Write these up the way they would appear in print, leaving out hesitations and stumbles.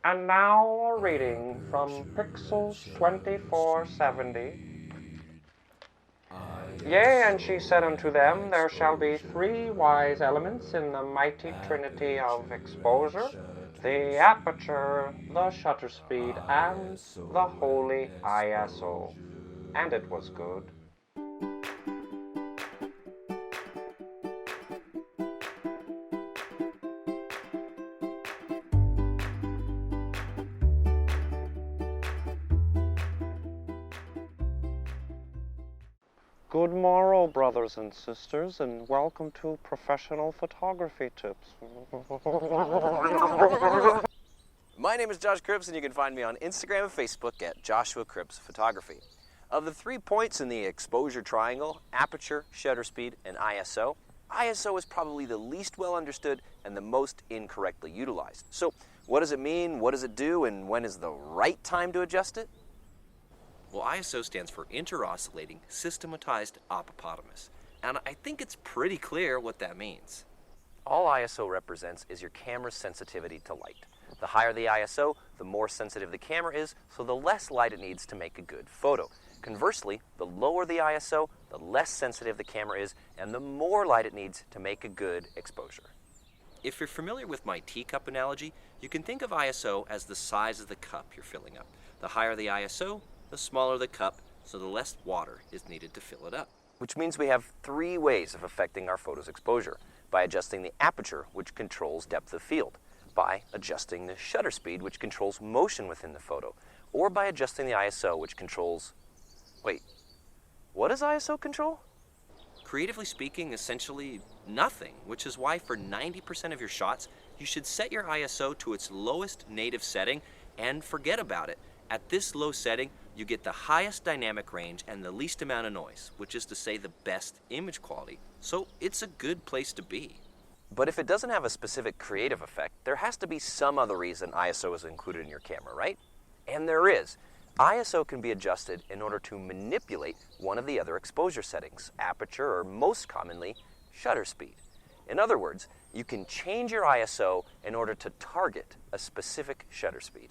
And now a reading from Pixels 2470. Yea, and she said unto them, There shall be three wise elements in the mighty trinity of exposure, the aperture, the shutter speed, and the holy ISO. And it was good. Good morrow, brothers and sisters, and welcome to Professional Photography Tips. My name is Josh Cripps, and you can find me on Instagram and Facebook at Joshua Cripps Photography. Of the 3 points in the exposure triangle, aperture, shutter speed, and ISO, ISO is probably the least well understood and the most incorrectly utilized. So what does it mean, what does it do, and when is the right time to adjust it? Well, ISO stands for Interoscillating Systematized Opopotamus, and I think it's pretty clear what that means. All ISO represents is your camera's sensitivity to light. The higher the ISO, the more sensitive the camera is, so the less light it needs to make a good photo. Conversely, the lower the ISO, the less sensitive the camera is, and the more light it needs to make a good exposure. If you're familiar with my teacup analogy, you can think of ISO as the size of the cup you're filling up. The higher the ISO, the smaller the cup, so the less water is needed to fill it up. Which means we have 3 ways of affecting our photo's exposure: by adjusting the aperture, which controls depth of field, by adjusting the shutter speed, which controls motion within the photo, or by adjusting the ISO, which controls... Wait, what does ISO control? Creatively speaking, essentially nothing, which is why for 90% of your shots, you should set your ISO to its lowest native setting and forget about it. At this low setting, you get the highest dynamic range and the least amount of noise, which is to say the best image quality. So it's a good place to be. But if it doesn't have a specific creative effect, there has to be some other reason ISO is included in your camera, right? And there is. ISO can be adjusted in order to manipulate one of the other exposure settings, aperture, or most commonly, shutter speed. In other words, you can change your ISO in order to target a specific shutter speed.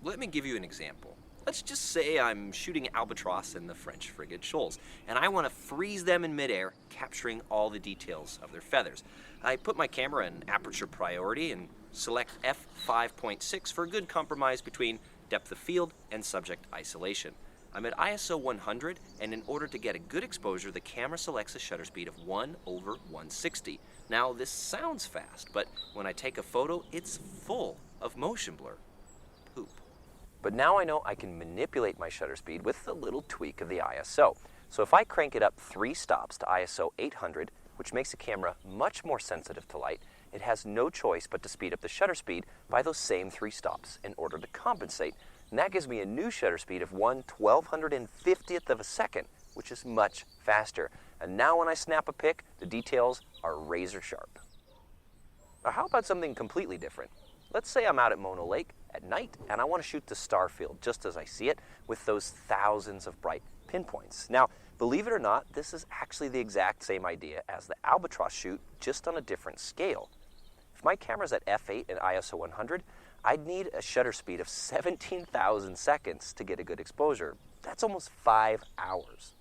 Let me give you an example. Let's just say I'm shooting albatross in the French frigate shoals, and I want to freeze them in midair, capturing all the details of their feathers. I put my camera in aperture priority and select f5.6 for a good compromise between depth of field and subject isolation. I'm at ISO 100, and in order to get a good exposure, the camera selects a shutter speed of 1/160. Now, this sounds fast, but when I take a photo, it's full of motion blur. Poop. But now I know I can manipulate my shutter speed with a little tweak of the ISO. So if I crank it up 3 stops to ISO 800, which makes the camera much more sensitive to light, it has no choice but to speed up the shutter speed by those same 3 stops in order to compensate. And that gives me a new shutter speed of 1/1250th of a second, which is much faster. And now when I snap a pic, the details are razor sharp. Now how about something completely different? Let's say I'm out at Mono Lake at night and I want to shoot the star field just as I see it with those thousands of bright pinpoints. Now, believe it or not, this is actually the exact same idea as the albatross shoot, just on a different scale. If my camera's at f8 and ISO 100, I'd need a shutter speed of 17,000 seconds to get a good exposure. That's almost 5 hours.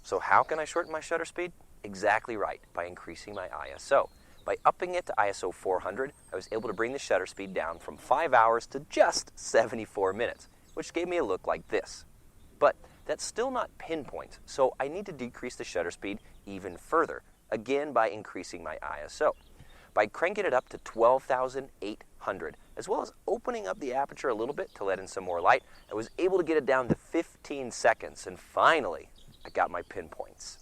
So how can I shorten my shutter speed? Exactly right, by increasing my ISO. By upping it to ISO 400, I was able to bring the shutter speed down from 5 hours to just 74 minutes, which gave me a look like this. But that's still not pinpoint, so I need to decrease the shutter speed even further, again by increasing my ISO. By cranking it up to 12,800, as well as opening up the aperture a little bit to let in some more light, I was able to get it down to 15 seconds, and finally, I got my pinpoints.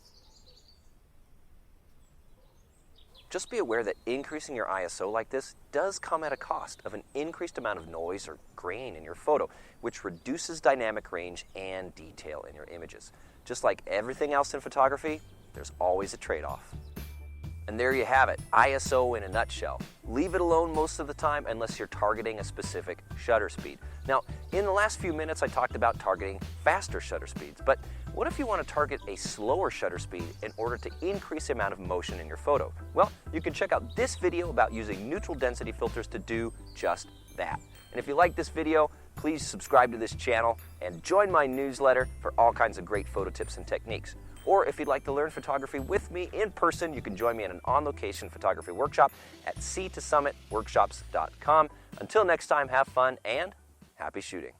Just be aware that increasing your ISO like this does come at a cost of an increased amount of noise or grain in your photo, which reduces dynamic range and detail in your images. Just like everything else in photography, there's always a trade-off. And there you have it, ISO in a nutshell. Leave it alone most of the time unless you're targeting a specific shutter speed. Now, in the last few minutes I talked about targeting faster shutter speeds, but what if you want to target a slower shutter speed in order to increase the amount of motion in your photo? Well, you can check out this video about using neutral density filters to do just that. And if you like this video, please subscribe to this channel and join my newsletter for all kinds of great photo tips and techniques. Or if you'd like to learn photography with me in person, you can join me in an on-location photography workshop at sea2summitworkshops.com. Until next time, have fun and happy shooting.